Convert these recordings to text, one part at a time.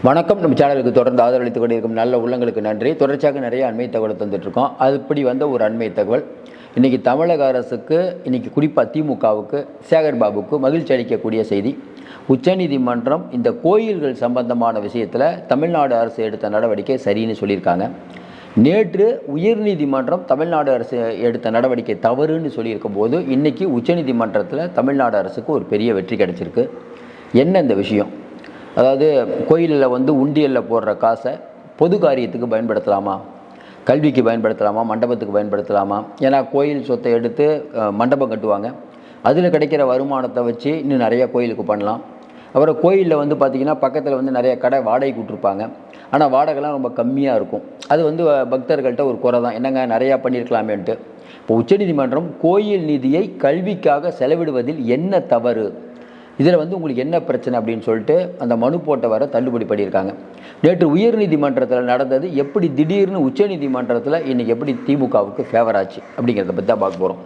வணக்கம். நம்ம சேனலுக்கு தொடர்ந்து ஆதரவளித்துக் கொண்டிருக்கும் நல்ல உள்ளங்களுக்கு நன்றி. தொடர்ச்சியாக நிறைய அண்மை தகவல் தந்துட்டுருக்கோம். அதுபடி வந்த ஒரு அண்மை தகவல் இன்றைக்கி தமிழக அரசுக்கு, இன்றைக்கி குறிப்பாக திமுகவுக்கு, சேகர் பாபுக்கு மகிழ்ச்சி அளிக்கக்கூடிய செய்தி. உச்சநீதிமன்றம் இந்த கோயில்கள் சம்பந்தமான விஷயத்தில் தமிழ்நாடு அரசு எடுத்த நடவடிக்கை சரின்னு சொல்லியிருக்காங்க. நேற்று உயர்நீதிமன்றம் தமிழ்நாடு அரசு எடுத்த நடவடிக்கை தவறுன்னு சொல்லியிருக்கும் போது இன்றைக்கி உச்சநீதிமன்றத்தில் தமிழ்நாடு அரசுக்கு ஒரு பெரிய வெற்றி கிடைச்சிருக்கு. என்ன இந்த விஷயம்? அதாவது கோயிலில் உண்டியலில் போடுற காசை பொது காரியத்துக்கு பயன்படுத்தலாமா, கல்விக்கு பயன்படுத்தலாமா, மண்டபத்துக்கு பயன்படுத்தலாமா? ஏன்னா கோயில் சொத்தை எடுத்து மண்டபம் கட்டுவாங்க, அதில் கிடைக்கிற வருமானத்தை வச்சு இன்னும் நிறையா கோயிலுக்கு பண்ணலாம். அப்புறம் கோயிலில் பார்த்திங்கன்னா பக்கத்தில் நிறைய கடை வாடகைக்கு விட்ருப்பாங்க. ஆனால் வாடகைலாம் ரொம்ப கம்மியாக இருக்கும். அது பக்தர்கள்ட்ட ஒரு குறை தான், என்னங்க நிறையா பண்ணியிருக்கலாமேன்ட்டு. இப்போ உச்சநீதிமன்றம் கோயில் நிதியை கல்விக்காக செலவிடுவதில் என்ன தவறு, இதில் உங்களுக்கு என்ன பிரச்சனை அப்படின்னு சொல்லிட்டு அந்த மனு போட்டவரை தள்ளுபடி பண்ணியிருக்காங்க. நேற்று உயர்நீதிமன்றத்தில் நடந்தது எப்படி திடீர்னு உச்சநீதிமன்றத்தில் இன்றைக்கி எப்படி திமுகவுக்கு ஃபேவர் ஆச்சு அப்படிங்கிறத பற்றி தான் பார்க்க போகிறோம்.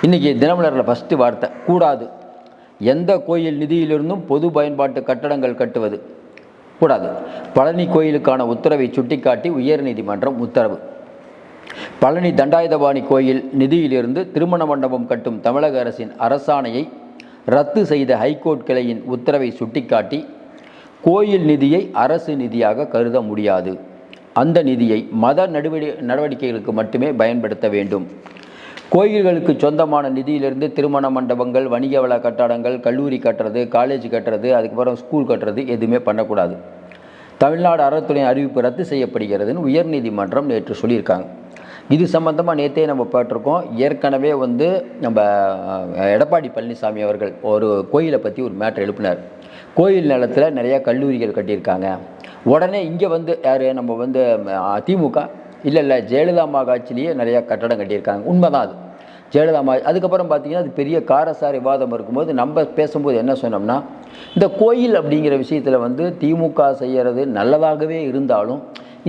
இன்றைக்கி தினமலரில் ஃபஸ்ட்டு வார்த்தை, கூடாது, எந்த கோயில் நிதியிலிருந்தும் பொது பயன்பாட்டு கட்டடங்கள் கட்டுவது கூடாது. பழனி கோயிலுக்கான உத்தரவை சுட்டிக்காட்டி உயர்நீதிமன்றம் உத்தரவு. பழனி தண்டாயுதபாணி கோயில் நிதியிலிருந்து திருமண மண்டபம் கட்டும் தமிழக அரசின் அரசாணையை ரத்து செய்த ஹைகோர்ட் கிளையின் உத்தரவை சுட்டிக்காட்டி கோயில் நிதியை அரசு நிதியாக கருத முடியாது, அந்த நிதியை மத நடவடிக்கைகளுக்கு மட்டுமே பயன்படுத்த வேண்டும். கோயில்களுக்கு சொந்தமான நிதியிலிருந்து திருமண மண்டபங்கள், வணிக வள கட்டடங்கள், கல்லூரி கட்டுறது, காலேஜ் கட்டுறது, அதுக்கப்புறம் ஸ்கூல் கட்டுறது எதுவுமே பண்ணக்கூடாது. தமிழ்நாடு அறத்துறை அறிவிப்பு ரத்து செய்யப்படுகிறதுன்னு உயர்நீதிமன்றம் நேற்று சொல்லியிருக்காங்க. இது சம்பந்தமாக நேற்றே நம்ம பார்த்துருக்கோம். ஏற்கனவே நம்ம எடப்பாடி பழனிசாமி அவர்கள் ஒரு கோயிலை பற்றி ஒரு மேட்ரு எழுப்பினார். கோயில் நிலத்தில் நிறையா கல்லூரிகள் கட்டியிருக்காங்க. உடனே இங்கே யார் நம்ம திமுக இல்லை ஜெயலலிதா ஆட்சியிலேயே நிறையா கட்டடம் கட்டியிருக்காங்க. உண்மைதான் அது, ஜெயலலிதா அதுக்கப்புறம் பார்த்திங்கன்னா அது பெரிய காரசார விவாதம் இருக்கும்போது நம்ம பேசும்போது என்ன சொன்னோம்னா, இந்த கோயில் அப்படிங்கிற விஷயத்தில் திமுக செய்கிறது நல்லதாகவே இருந்தாலும்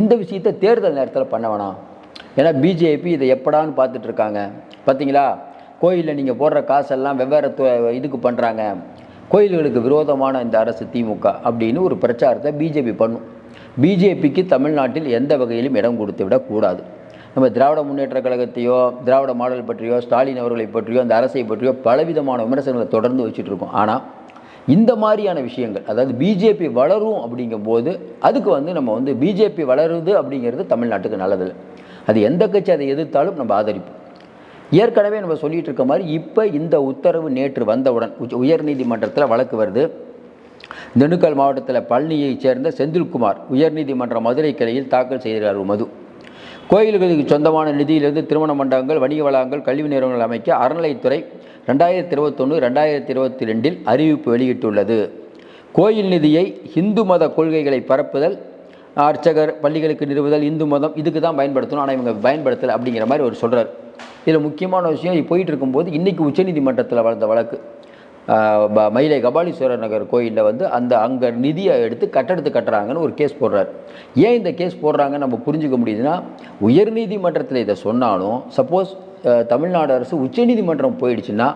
இந்த விஷயத்தை தேர்தல் நேரத்தில் பண்ண வேணாம். ஏன்னா பிஜேபி இதை எப்படான்னு பார்த்துட்ருக்காங்க. பார்த்தீங்களா, கோயிலில் நீங்கள் போடுற காசெல்லாம் வெவ்வேறு இதுக்கு பண்ணுறாங்க, கோயில்களுக்கு விரோதமான இந்த அரசு திமுக அப்படின்னு ஒரு பிரச்சாரத்தை பிஜேபி பண்ணும். பிஜேபிக்கு தமிழ்நாட்டில் எந்த வகையிலும் இடம் கொடுத்து விடக்கூடாது. நம்ம திராவிட முன்னேற்ற கழகத்தையோ, திராவிட மாடல் பற்றியோ, ஸ்டாலின் அவர்களை பற்றியோ, அந்த அரசை பற்றியோ பலவிதமான விமர்சனங்களை தொடர்ந்து வச்சுட்ருக்கோம். ஆனால் இந்த மாதிரியான விஷயங்கள், அதாவது பிஜேபி வளரும் அப்படிங்கும்போது அதுக்கு நம்ம பிஜேபி வளருது அப்படிங்கிறது தமிழ்நாட்டுக்கு நல்லதில்லை. அது எந்த கட்சி அதை எதிர்த்தாலும் நம்ம ஆதரிப்போம். ஏற்கனவே நம்ம சொல்லிகிட்டு இருக்க மாதிரி இப்போ இந்த உத்தரவு நேற்று வந்தவுடன் உயர்நீதிமன்றத்தில் வழக்கு வருது. திண்டுக்கல் மாவட்டத்தில் பழனியைச் சேர்ந்த செந்தில்குமார் உயர்நீதிமன்ற மதுரை கிளையில் தாக்கல் செய்கிறார் மது. கோயில்களுக்கு சொந்தமான நிதியிலிருந்து திருமண மண்டபங்கள், வணிக வளாகங்கள், கல்வி நிறுவனங்கள் அமைக்க அறநிலைத்துறை 2021-2022 அறிவிப்பு வெளியிட்டுள்ளது. கோயில் நிதியை இந்து மத கொள்கைகளை பரப்புதல், அர்ச்சகர், பள்ளிகளுக்கு நிறுவுதல், இந்து மதம் இதுக்கு தான் பயன்படுத்தணும், ஆனால் இவங்க பயன்படுத்தலை அப்படிங்கிற மாதிரி ஒரு சொல்கிறார். இதில் முக்கியமான விஷயம், போயிட்டு இருக்கும்போது இன்றைக்கி உச்சநீதிமன்றத்தில் வளர்ந்த வழக்கு, மயிலை கபாலீஸ்வரர் நகர் கோயிலில் அங்கே நிதியை எடுத்து கட்டடத்து கட்டுறாங்கன்னு ஒரு கேஸ் போடுறார். ஏன் இந்த கேஸ் போடுறாங்கன்னு நம்ம புரிஞ்சுக்க முடியுதுன்னா, உயர்நீதிமன்றத்தில் இதை சொன்னாலும் சப்போஸ் தமிழ்நாடு அரசு உச்சநீதிமன்றம் போயிடுச்சுன்னா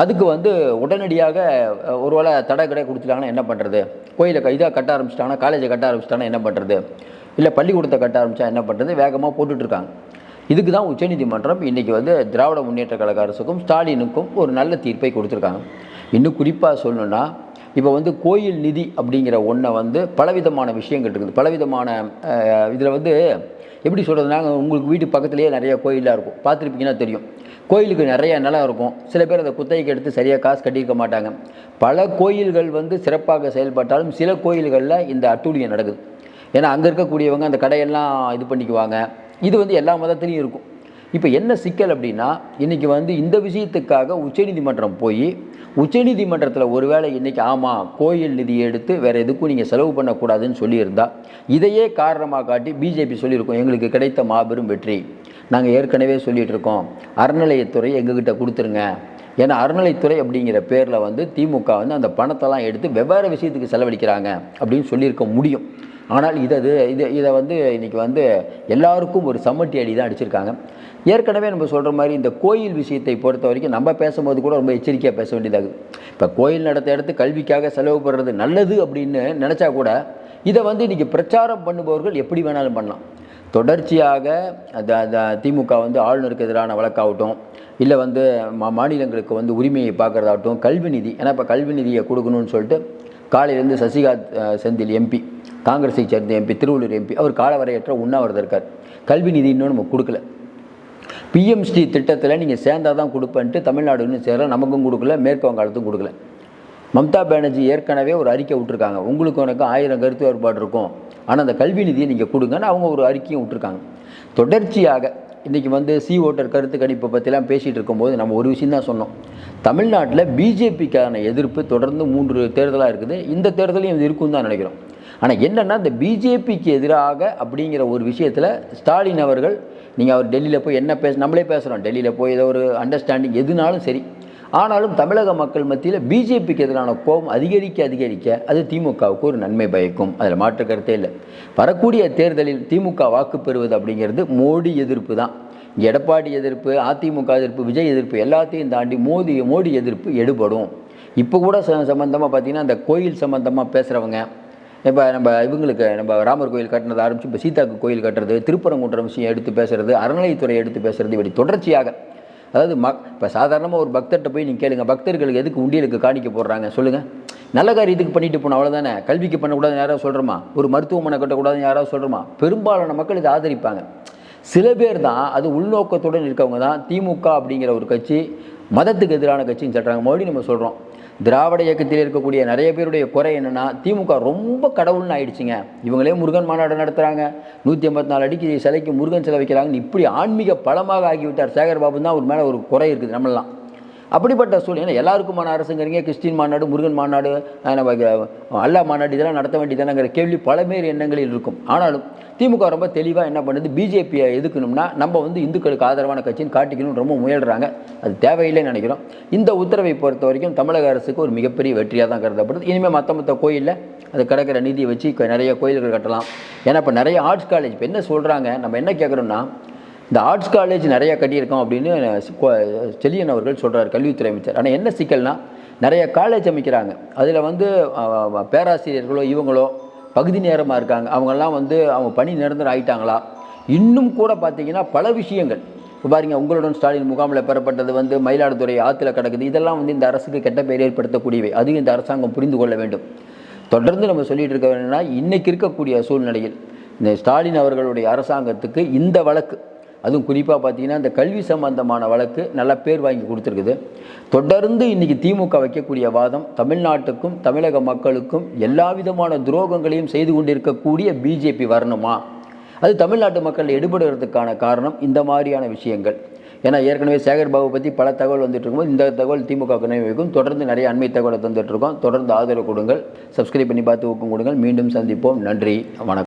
அதுக்கு உடனடியாக ஒருவேளை தடை கடை கொடுத்துட்டாங்கன்னா என்ன பண்ணுறது, கோயிலை இதாக கட்ட ஆரம்பிச்சிட்டாங்கன்னா, காலேஜை கட்ட ஆரம்பிச்சிட்டாங்கன்னா என்ன பண்ணுறது, இல்லை பள்ளிக்கூடத்தை கட்ட ஆரம்பித்தா என்ன பண்ணுறது, வேகமாக போட்டுட்ருக்காங்க. இதுக்கு தான் உச்சநீதிமன்றம் இன்றைக்கி திராவிட முன்னேற்ற கழக அரசுக்கும் ஸ்டாலினுக்கும் ஒரு நல்ல தீர்ப்பை கொடுத்துருக்காங்க. இன்னும் குறிப்பாக சொல்லணுன்னா, இப்போ கோயில் நிதி அப்படிங்கிற ஒன்றை பலவிதமான விஷயங்கள் இருக்குது. பலவிதமான இதில் எப்படி சொல்கிறதுனா, உங்களுக்கு வீட்டு பக்கத்துலேயே நிறைய கோயிலாக இருக்கும், பார்த்துருப்பீங்கன்னா தெரியும். கோயிலுக்கு நிறைய நிலம் இருக்கும், சில பேர் அதை குத்தகைக்கு எடுத்து சரியாக காசு கட்டியிருக்க மாட்டாங்க. பல கோயில்கள் சிறப்பாக செயல்பட்டாலும் சில கோயில்களில் இந்த அட்டூழியம் நடக்குது. ஏன்னா அங்கே இருக்கக்கூடியவங்க அந்த கடையெல்லாம் இது பண்ணிக்குவாங்க. இது எல்லா மதத்துலேயும் இருக்கும். இப்போ என்ன சிக்கல் அப்படின்னா, இன்றைக்கி இந்த விஷயத்துக்காக உச்சநீதிமன்றம் போய் உச்சநீதிமன்றத்தில் ஒருவேளை இன்றைக்கி ஆமாம் கோயில் நிதியை எடுத்து வேறு எதுக்கும் நீங்கள் செலவு பண்ணக்கூடாதுன்னு சொல்லியிருந்தால், இதையே காரணமாக காட்டி பிஜேபி சொல்லியிருக்கோம், எங்களுக்கு கிடைத்த மாபெரும் வெற்றி, நாங்கள் ஏற்கனவே சொல்லிகிட்டு இருக்கோம், அறநிலையத்துறை எங்ககிட்ட கொடுத்துருங்க. ஏன்னா அறநிலைத்துறை அப்படிங்கிற பேரில் திமுக அந்த பணத்தெல்லாம் எடுத்து வெவ்வேறு விஷயத்துக்கு செலவழிக்கிறாங்க அப்படின்னு சொல்லியிருக்க முடியும். ஆனால் இதை இன்றைக்கி எல்லாருக்கும் ஒரு சம்மட்டி அடி தான் அடிச்சிருக்காங்க. ஏற்கனவே நம்ம சொல்கிற மாதிரி இந்த கோயில் விஷயத்தை பொறுத்த வரைக்கும் நம்ம பேசும்போது கூட ரொம்ப எச்சரிக்கையாக பேச வேண்டியதாகுது. இப்போ கோயில் நடத்த எடுத்து கல்விக்காக செலவு பண்ணுறது நல்லது அப்படின்னு நினச்சா கூட இதை வந்து இன்றைக்கி பிரச்சாரம் பண்ணுபவர்கள் எப்படி வேணாலும் பண்ணலாம். தொடர்ச்சியாக திமுக வந்து ஆளுநருக்கு எதிரான வழக்காகட்டும், இல்லை வந்து மாநிலங்களுக்கு வந்து உரிமையை பார்க்குறதாகட்டும், கல்வி நிதி, ஏன்னா இப்போ கல்வி நிதியை கொடுக்கணும்னு சொல்லிட்டு காலையிலேருந்து சசிகாந்த் செந்தில் எம்பி, காங்கிரஸை சேர்ந்த எம்பி, திருவள்ளூர் எம்பி, அவர் காலவரையற்ற உண்ணாவிரதம் இருக்கார். கல்வி நிதி இன்னும் நம்ம கொடுக்கல. பிஎம்ஸ்டி திட்டத்தில் நீங்கள் சேர்ந்தால் தான் கொடுப்பேன்ட்டு தமிழ்நாடு இன்னும் சேர, நமக்கும் கொடுக்கல, மேற்கு வங்காளத்துக்கும் கொடுக்கல. மம்தா பானர்ஜி ஏற்கனவே ஒரு அறிக்கை விட்டுருக்காங்க, உங்களுக்கு எனக்கு 1000 கருத்து வேறுபாடு இருக்கும், ஆனால் அந்த கல்வி நிதியை நீங்கள் கொடுங்கன்னு அவங்க ஒரு அறிக்கையும் விட்டுருக்காங்க. தொடர்ச்சியாக இன்றைக்கி வந்து ஓட்டர் கருத்து கணிப்பை பற்றிலாம் பேசிகிட்டு இருக்கும்போது நம்ம ஒரு விஷயம் தான் சொன்னோம். தமிழ்நாட்டில் பிஜேபிக்கான எதிர்ப்பு தொடர்ந்து 3 தேர்தலாக இருக்குது. இந்த தேர்தலையும் இது இருக்குன்னு தான் நினைக்கிறோம். ஆனால் என்னென்னா, இந்த பிஜேபிக்கு எதிராக அப்படிங்கிற ஒரு விஷயத்தில் ஸ்டாலின் அவர்கள், நீங்கள் அவர் டெல்லியில் போய் என்ன நம்மளே பேசுகிறோம், டெல்லியில் போய் ஏதோ ஒரு அண்டர்ஸ்டாண்டிங் எதுனாலும் சரி, ஆனாலும் தமிழக மக்கள் மத்தியில் பிஜேபிக்கு எதிரான கோபம் அதிகரிக்க அது திமுகவுக்கு ஒரு நன்மை பயக்கும், அதில் மாற்று கருத்தே இல்லை. வரக்கூடிய தேர்தலில் திமுக வாக்கு பெறுவது அப்படிங்கிறது மோடி எதிர்ப்பு தான். எடப்பாடி எதிர்ப்பு, அதிமுக எதிர்ப்பு, விஜய் எதிர்ப்பு எல்லாத்தையும் தாண்டி மோடி எதிர்ப்பு எடுபடும். இப்போ கூட சம்மந்தமாக பார்த்திங்கன்னா, அந்த கோயில் சம்மந்தமாக பேசுகிறவங்க, இப்போ நம்ம ராமர் கோயில் கட்டினதை ஆரம்பித்து இப்போ சீதாக்கு கோயில் கட்டுறது, திருப்பரங்குன்றம் விஷயம் எடுத்து பேசுகிறது, அறநிலையத்துறை எடுத்து பேசுகிறது, இப்படி தொடர்ச்சியாக, அதாவது இப்போ சாதாரணமாக ஒரு பக்தர்கிட்ட போய் நீங்கள் கேளுங்க, பக்தர்களுக்கு எதுக்கு உண்டியலுக்கு காணிக்க போடுறாங்க சொல்லுங்கள்? நல்ல காரியத்துக்கு பண்ணிட்டு போனோம், அவ்வளோதானே. கல்விக்கு பண்ணக்கூடாதுன்னு யாராவது சொல்கிறோமா? ஒரு மருத்துவமனை கட்டக்கூடாதுன்னு யாராவது சொல்கிறோமா? பெரும்பாலான மக்கள் இதை ஆதரிப்பாங்க. சில பேர் தான், அது உள்நோக்கத்துடன் இருக்கவங்க தான் திமுக அப்படிங்கிற ஒரு கட்சி மதத்துக்கு எதிரான கட்சின்னு சொல்கிறாங்க. மறுபடியும் நம்ம சொல்கிறோம், திராவிட இயக்கத்தில் இருக்கக்கூடிய நிறைய பேருடைய குறை என்னென்னா, திமுக ரொம்ப கடவுள்னு ஆயிடுச்சுங்க. இவங்களே முருகன் மாநாடு நடத்துகிறாங்க, 184 அடிக்கு சிலைக்கு முருகன் சிலை வைக்கிறாங்கன்னு இப்படி ஆன்மீக பலமாக ஆகிவிட்டார். சேகர்பாபு தான் ஒரு மேலே ஒரு குறை இருக்குது நம்மளாம். அப்படிப்பட்ட சூழ்நிலை எல்லாருக்குமான அரசுங்கிறீங்க, கிறிஸ்டின் மாநாடு, முருகன் மாநாடு, அல்லா மாநாடு இதெல்லாம் நடத்த வேண்டியதானங்கிற கேள்வி பலமேறு எண்ணங்களில் இருக்கும். ஆனாலும் திமுக ரொம்ப தெளிவாக என்ன பண்ணுது, பிஜேபியை எதுக்கணும்னா நம்ம வந்து இந்துக்களுக்கு ஆதரவான கட்சின்னு காட்டிக்கணும்னு ரொம்ப முயல்கிறாங்க. அது தேவையில்லைன்னு நினைக்கிறோம். இந்த உத்தரவை பொறுத்த வரைக்கும் தமிழக அரசுக்கு ஒரு மிகப்பெரிய வெற்றியாக தான் கருதப்படுது. இனிமேல் மற்ற கோயிலில் அது கிடக்கிற நிதியை வச்சு நிறைய கோயில்கள் கட்டலாம். ஏன்னா இப்போ நிறைய ஆர்ட்ஸ் காலேஜ் இப்போ என்ன சொல்கிறாங்க, நம்ம என்ன கேட்குறோம்னா, இந்த ஆர்ட்ஸ் காலேஜ் நிறையா கட்டியிருக்கோம் அப்படின்னு செழியன் அவர்கள் சொல்கிறார், கல்வித்துறை அமைச்சர். ஆனால் என்ன சிக்கல்னா, நிறைய காலேஜ் அமைக்கிறாங்க, அதில் வந்து பேராசிரியர்களோ இவங்களோ பகுதி நேரமாக இருக்காங்க, அவங்கெல்லாம் வந்து அவங்க பணி நிரந்தரம் ஆகிட்டாங்களா? இன்னும் கூட பார்த்தீங்கன்னா பல விஷயங்கள், இப்போ பாருங்கள், உங்களுடன் ஸ்டாலின் முகாமில் பெறப்பட்டது வந்து மயிலாடுதுறை ஆற்றுல கிடக்குது. இதெல்லாம் வந்து இந்த அரசுக்கு கெட்ட பெயர் ஏற்படுத்தக்கூடியவை. அதையும் இந்த அரசாங்கம் புரிந்து கொள்ள வேண்டும். தொடர்ந்து நம்ம சொல்லிகிட்டு இருக்க வேணும்னா, இன்றைக்கி இருக்கக்கூடிய சூழ்நிலையில் இந்த ஸ்டாலின் அவர்களுடைய அரசாங்கத்துக்கு இந்த வழக்கு, அதுவும் குறிப்பாக பார்த்தீங்கன்னா இந்த கல்வி சம்பந்தமான வழக்கு நல்ல பேர் வாங்கி கொடுத்துருக்குது. தொடர்ந்து இன்றைக்கி திமுக வைக்கக்கூடிய வாதம், தமிழ்நாட்டுக்கும் தமிழக மக்களுக்கும் எல்லா விதமான துரோகங்களையும் செய்து கொண்டிருக்கக்கூடிய பிஜேபி வரணுமா? அது தமிழ்நாட்டு மக்கள் எடுபடுறதுக்கான காரணம் இந்த மாதிரியான விஷயங்கள். ஏன்னா ஏற்கனவே சேகர்பாபு பற்றி பல தகவல் வந்துட்டு இருக்கும்போது இந்த தகவல் திமுக நினைவுக்கும் தொடர்ந்து நிறைய அண்மை தகவலை தந்துட்டுருக்கோம். தொடர்ந்து ஆதரவு கொடுங்கள், சப்ஸ்கிரைப் பண்ணி பார்த்து ஊக்கம் கொடுங்கள். மீண்டும் சந்திப்போம். நன்றி, வணக்கம்.